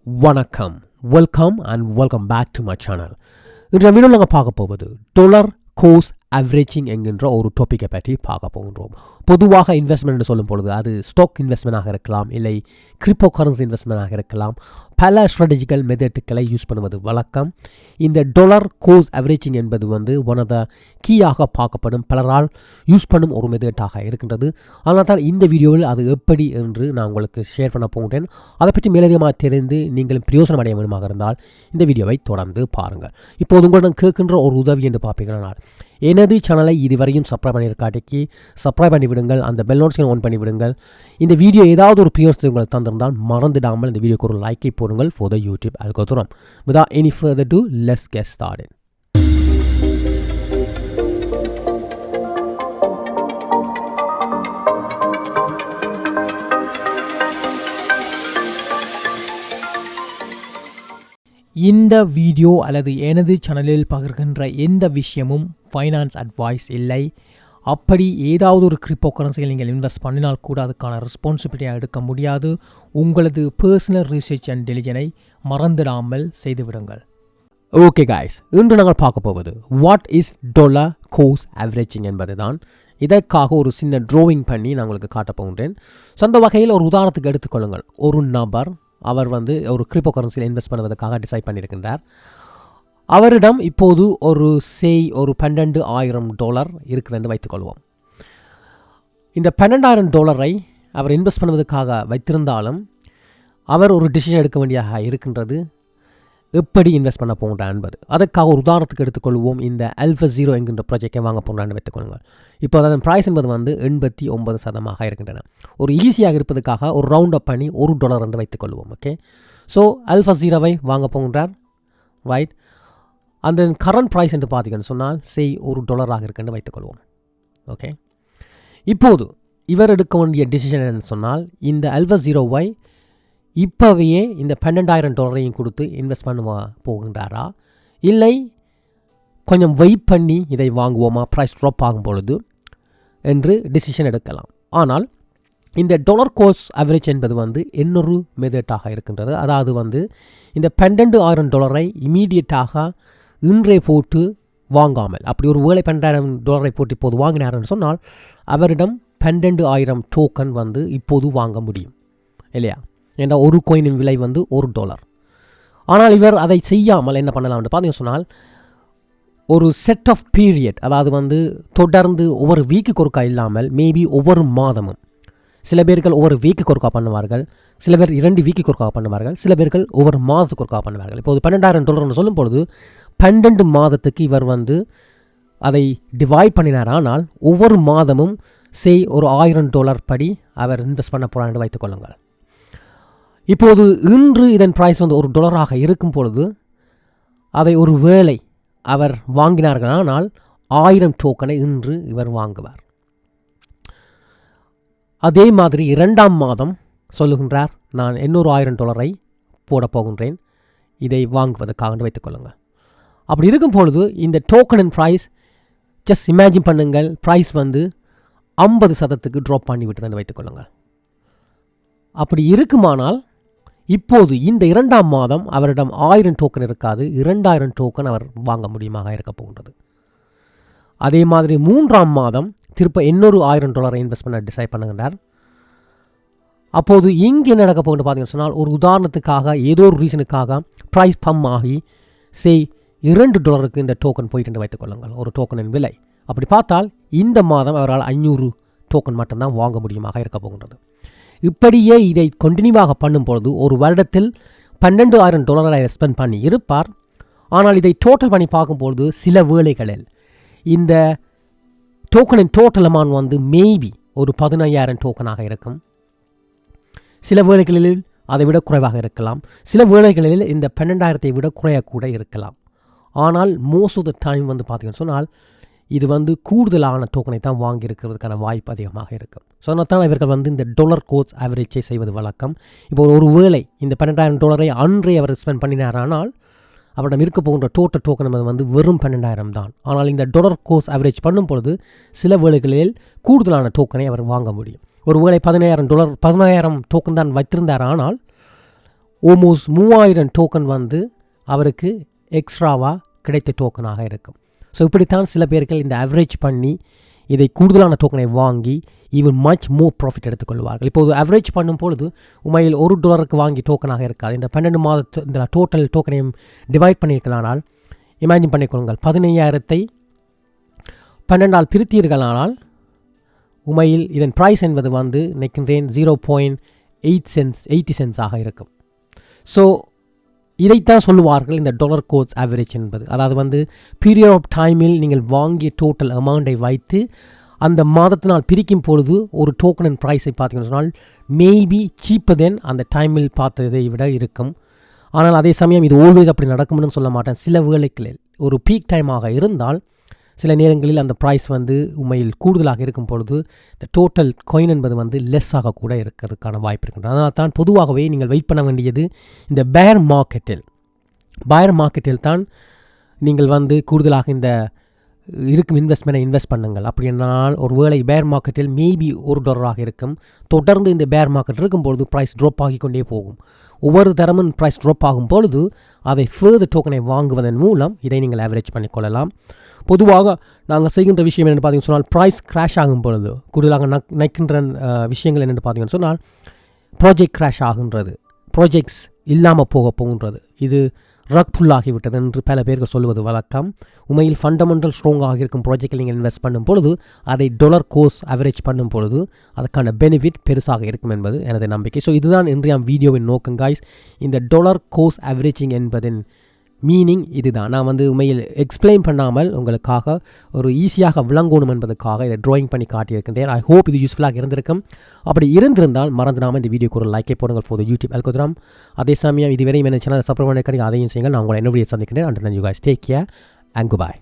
வணக்கம், welcome back to my channel. இன்றைய வீடியோவில் நாங்கள் பார்க்க போவது டாலர் கோர்ஸ் அவரேஜிங் என்கின்ற ஒரு டாப்பிக்கை பற்றி பார்க்க போகின்றோம். பொதுவாக இன்வெஸ்ட்மெண்ட் சொல்லும் பொழுது அது ஸ்டாக் இன்வெஸ்ட்மெண்டாக இருக்கலாம், இல்லை கிரிப்டோ கரன்சி இன்வெஸ்ட்மெண்டாக இருக்கலாம். பல ஸ்ட்ராட்டஜிக்கல் மெத்தட்டுகளை யூஸ் பண்ணுவது வழக்கம். இந்த டாலர் கோர்ஸ் அவரேஜிங் என்பது ஒன் ஆஃப் த கீயாக பார்க்கப்படும், பலரால் யூஸ் பண்ணும் ஒரு மெத்தட்டாக இருக்கின்றது. அதனால் தான் இந்த வீடியோவில் அது எப்படி என்று நான் உங்களுக்கு ஷேர் பண்ண போகிறேன். அதை பற்றி மேலதிகமாக தெரிந்து நீங்களும் பிரயோசனம் அடைய வேண்டுமாக இருந்தால் இந்த வீடியோவை தொடர்ந்து பாருங்கள். இப்போது உங்களிடம் கேட்கின்ற ஒரு உதவி என்று பார்ப்பீங்கன்னா, எனது சேனலை இதுவரையும் சப்ஸ்கிரைப் பண்ணியிருக்காட்டிக்கு சப்ஸ்கிரைப் பண்ணிவிடுங்கள், அந்த பெல் நோட்டிஃபிகேஷன் ஆன் பண்ணிவிடுங்கள். இந்த வீடியோ ஏதாவது ஒரு பிரயோசனத்தை உங்களுக்கு தந்திருந்தால் மறந்துடாமல் இந்த வீடியோக்கு ஒரு லைக்கை போடுங்கள் for the YouTube algorithm. Without any further ado, let's get started. இந்த வீடியோ அல்லது எனது சேனலில் பகிர்கின்ற எந்த விஷயமும் ஃபைனான்ஸ் அட்வைஸ் இல்லை. அப்படி ஏதாவது ஒரு கிரிப்டோ கரன்சியில் நீங்கள் இன்வெஸ்ட் பண்ணினால் கூட அதுக்கான ரெஸ்பான்சிபிலிட்டியாக எடுக்க முடியாது. உங்களது பர்சனல் ரிசர்ச் அண்ட் டெலிஜனை மறந்துடாமல் செய்துவிடுங்கள். ஓகே காய்ஸ், இன்று நாங்கள் பார்க்க போவது வாட் இஸ் டாலர் கோர்ஸ் அவரேஜிங் என்பது தான். இதற்காக ஒரு சின்ன ட்ராயிங் பண்ணி நான் உங்களுக்கு காட்டப் போகின்றேன். சொந்த வகையில் ஒரு உதாரணத்துக்கு எடுத்துக்கொள்ளுங்கள். ஒரு நபர் அவர் ஒரு கிரிப்டோ கரன்சியில் இன்வெஸ்ட் பண்ணுவதற்காக டிசைட் பண்ணியிருக்கின்றார். அவரிடம் இப்போது ஒரு $12,000 இருக்குது என்று வைத்துக்கொள்வோம். இந்த $12,000 அவர் இன்வெஸ்ட் பண்ணுவதற்காக வைத்திருந்தாலும் அவர் ஒரு டிசிஷன் எடுக்க வேண்டியதாக இருக்கின்றது, எப்படி இன்வெஸ்ட் பண்ண போகின்றார் என்பது. அதற்காக ஒரு உதாரணத்துக்கு எடுத்துக்கொள்வோம். இந்த AFER என்கின்ற ப்ராஜெக்டை வாங்க போகிறான்னு வைத்துக்கொள்ளுங்கள். இப்போ அதன் ப்ரைஸ் என்பது 89% இருக்கின்றன. ஒரு ஈஸியாக இருப்பதற்காக ஒரு ரவுண்ட் அப் பண்ணி $1 என்று வைத்துக்கொள்வோம். ஓகே, ஸோ AFER வாங்க போகின்றார். ரைட், அந்த கரண்ட் ப்ரைஸ் என்று பார்த்தீங்கன்னு சொன்னால் $1 இருக்குன்னு வைத்துக்கொள்வோம். ஓகே, இப்போது இவர் எடுக்க வேண்டிய டிசிஷன் என்னன்னு சொன்னால், இந்த AFER இப்போவே இந்த $12,000 கொடுத்து இன்வெஸ்ட் பண்ணுவா போகின்றாரா, இல்லை கொஞ்சம் வெயிட் பண்ணி இதை வாங்குவோமா ப்ரைஸ் ட்ராப் ஆகும் பொழுது என்று டிசிஷன் எடுக்கலாம். ஆனால் இந்த டாலர் கோர்ஸ் அவரேஜ் என்பது இன்னொரு மெத்தட்டாக இருக்கின்றது. அதாவது இந்த $12,000 இமீடியட்டாக இன்றே போட்டு வாங்காமல், அப்படி ஒரு வேளை $12,000 போட்டு இப்போது வாங்கினார்னு சொன்னால் அவரிடம் 12,000 டோக்கன் இப்போது வாங்க முடியும் இல்லையா? ஏன்னா ஒரு கோயினின் விலை $1. ஆனால் இவர் அதை செய்யாமல் என்ன பண்ணலாம்னு பார்த்தீங்கன்னு சொன்னால், ஒரு செட் ஆஃப் பீரியட், அதாவது தொடர்ந்து ஒவ்வொரு வீக்குக்கு ஒருக்கா இல்லாமல் மேபி ஒவ்வொரு மாதமும், சில பேர்கள் ஒவ்வொரு வீக்குக்கு ஒருக்கா பண்ணுவார்கள், சில பேர் 2 வீக்குக்கு ஒருக்கா பண்ணுவார்கள், சில பேர்கள் ஒவ்வொரு மாதத்துக்கு ஒருக்கா பண்ணுவார்கள். இப்போது $12,000 சொல்லும் பொழுது 12 மாதத்துக்கு இவர் அதை டிவைட் பண்ணினார். ஆனால் ஒவ்வொரு மாதமும் ஒரு $1,000 படி அவர் இன்வெஸ்ட் பண்ண போகிறார் என்று வைத்துக்கொள்ளுங்கள். இப்போது இன்று இதன் ப்ரைஸ் $1 இருக்கும் பொழுது அதை ஒரு வேளை அவர் வாங்கினார்கள், ஆனால் 1000 டோக்கனை இன்று இவர் வாங்குவார். அதே மாதிரி 2ஆம் மாதம் சொல்லுகின்றார், நான் இன்னொரு $1,000 போட போகின்றேன் இதை வாங்குவதற்காக வைத்துக்கொள்ளுங்கள். அப்படி இருக்கும் பொழுது இந்த டோக்கனின் ப்ரைஸ் ஜஸ்ட் இமேஜின் பண்ணுங்கள், ப்ரைஸ் 50% ட்ராப் பண்ணி விட்டுதான் வைத்துக்கொள்ளுங்கள். அப்படி இருக்குமானால் இப்போது இந்த 2ஆம் மாதம் அவரிடம் 1000 டோக்கன் இருக்காது, 2000 டோக்கன் அவர் வாங்க முடியுமாக இருக்க போகின்றது. அதே மாதிரி 3ஆம் மாதம் திருப்ப இன்னொரு $1,000 இன்வெஸ்ட் பண்ண டிசைட் பண்ணுகின்றார். அப்போது இங்கே என்ன நடக்க போகுன்னு பார்த்தீங்கன்னு சொன்னால், ஒரு உதாரணத்துக்காக ஏதோ ஒரு ரீசனுக்காக ப்ரைஸ் பம்ப் ஆகி $2 இந்த டோக்கன் போயிட்டு வைத்துக்கொள்ளுங்கள், ஒரு டோக்கனின் விலை. அப்படி பார்த்தால் இந்த மாதம் அவரால் 500 டோக்கன் மட்டும்தான் வாங்க முடியுமாக இருக்க போகின்றது. இப்படியே இதை கண்டினியூவாக பண்ணும்பொழுது ஒரு வருடத்தில் $12,000 ஸ்பெண்ட் பண்ணி இருப்பார். ஆனால் இதை டோட்டல் பண்ணி பார்க்கும்பொழுது சில வேளைகளில் இந்த டோக்கனின் டோட்டல் அமௌண்ட் மேபி ஒரு 15,000 டோக்கனாக இருக்கும். சில வேளைகளில் அதை விட குறைவாக இருக்கலாம், சில வேளைகளில் இந்த 12,000 விட குறையக்கூட இருக்கலாம். ஆனால் மோஸ்ட் ஆஃப் த டைம் பார்த்தீங்கன்னு சொன்னால் இது கூடுதலான டோக்கனை தான் வாங்கியிருக்கிறதுக்கான வாய்ப்பு அதிகமாக இருக்கும். ஸோ அதனால் தான் இவர்கள் இந்த டாலர் கோர்ஸ் ஆவரேஜை செய்வது வழக்கம். இப்போ ஒரு வேளை இந்த $12,000 அன்றே அவர் ஸ்பெண்ட் பண்ணினார், ஆனால் அவரிடம் இருக்க போகின்ற டோட்டல் டோக்கன் வெறும் 12,000 தான். ஆனால் இந்த டாலர் கோர்ஸ் ஆவரேஜ் பண்ணும் பொழுது சில வேளைகளில் கூடுதலான டோக்கனை அவர் வாங்க முடியும். ஒரு வேளை $15,000 டோக்கன் தான் வைத்திருந்தார், ஆனால் ஆல்மோஸ்ட் 3000 டோக்கன் வந்து அவருக்கு எக்ஸ்ட்ராவாக கிடைத்த டோக்கனாக இருக்கும். ஸோ இப்படித்தான் சில பேர்கள் இந்த ஆவரேஜ் பண்ணி இதை கூடுதலான டோக்கனை வாங்கி ஈவன் மச் மோர் ப்ராஃபிட் எடுத்துக்கொள்வார்கள். இப்போது ஆவரேஜ் பண்ணும் பொழுது உண்மையில் $1 வாங்கி டோக்கனாக இருக்காது. இந்த 12 மாதத்து இந்த டோட்டல் டோக்கனையும் டிவைட் பண்ணியிருக்கலானால் இமேஜின் பண்ணிக்கொள்ளுங்கள், 15,000 12ஆல் பிரித்தீர்களானால் உண்மையில் இதன் ப்ரைஸ் என்பது வந்து நினைக்கின்றேன் 0.80 சென்ட்ஸாக இருக்கும். ஸோ இதைத்தான் சொல்லுவார்கள் இந்த டாலர் கோஸ்ட் ஆவரேஜ் என்பது. அதாவது வந்து பீரியட் ஆஃப் டைமில் நீங்கள் வாங்கிய டோட்டல் அமௌண்ட்டை வைத்து அந்த மாதத்தினால் பிரிக்கும் பொழுது ஒரு டோக்கனின் ப்ரைஸை பார்த்தீங்கன்னு சொன்னால் மேபி சீப்பர் தென் அந்த டைமில் பார்த்ததை விட இருக்கும். ஆனால் அதே சமயம் இது ஆல்வேஸ் அப்படி நடக்கும்னு சொல்ல மாட்டேன். சில வேளைகளில் ஒரு பீக் டைமாக இருந்தால் சில நேரங்களில் அந்த ப்ரைஸ் வந்து உண்மையில் கூடுதலாக இருக்கும் பொழுது இந்த டோட்டல் காயின் என்பது வந்து லெஸ்ஸாக கூட இருக்கிறதுக்கான வாய்ப்பு இருக்கின்றது. அதனால் தான் பொதுவாகவே நீங்கள் வெயிட் பண்ண வேண்டியது இந்த பேர் மார்க்கெட்டில் தான் நீங்கள் வந்து கூடுதலாக இந்த இருக்கும் இன்வெஸ்ட்மெண்ட்டை இன்வெஸ்ட் பண்ணுங்கள். அப்படி என்றால் ஒரு வேளை பேர் மார்க்கெட்டில் மேபி $1 இருக்கும். தொடர்ந்து இந்த பேர் மார்க்கெட் இருக்கும்பொழுது ப்ரைஸ் ட்ராப் ஆகிக்கொண்டே போகும். ஒவ்வொரு தரமும் ப்ரைஸ் ட்ராப் ஆகும் பொழுது அதை ஃபர்தர் டோக்கனை வாங்குவதன் மூலம் இதை நீங்கள் ஆவரேஜ் பண்ணிக்கொள்ளலாம். பொதுவாக நாங்கள் செய்கின்ற விஷயம் என்னென்னு பார்த்தீங்கன்னு சொன்னால் ப்ரைஸ் கிராஷ் ஆகும் பொழுது கூடுதலாக நினைக்கின்ற விஷயங்கள் என்னென்னு பார்த்தீங்கன்னு சொன்னால் ப்ராஜெக்ட் கிராஷ் ஆகின்றது, ப்ராஜெக்ட்ஸ் இல்லாமல் போகின்றது, இது ரக் ஃபுல்லாகிவிட்டது என்று பல பேர்கள் சொல்லுவது வழக்கம். உண்மையில் ஃபண்டமெண்டல் ஸ்ட்ராங்காக இருக்கும் ப்ராஜெக்டில் நீங்கள் இன்வெஸ்ட் பண்ணும் பொழுது அதை டாலர் கோர்ஸ் ஆவரேஜ் பண்ணும் பொழுது அதுக்கான பெனிஃபிட் பெருசாக இருக்கும் என்பது எனது நம்பிக்கை. ஸோ இதுதான் இன்றைய வீடியோவின் நோக்கம் காய்ஸ். இந்த டாலர் கோர்ஸ் ஆவரேஜிங் என்பதின் மீனிங் இதுதான். நான் வந்து உண்மையில் எக்ஸ்பிளைன் பண்ணாமல் உங்களுக்காக ஒரு ஈஸியாக விளங்கணும் என்பதற்காக இதை ட்ராயிங் பண்ணி காட்டியிருக்கின்றேன். ஐ ஹோப் இது யூஸ்ஃபுல்லாக இருந்திருக்கும். அப்படி இருந்திருந்தால் மறந்துடாமல் இந்த வீடியோக்கு ஒரு லைக்கை போடுங்கள் ஃபார் யூடியூப் அல்கோரிதம். அதே சமயம் இதுவரை என்ன சேனல் சப்ஸ்கிரைப் பண்ணி அதையும் செய்யுங்கள். நான் உங்களை என்ன வீடியோ சந்திக்கிறேன். And then you guys take care and good bye.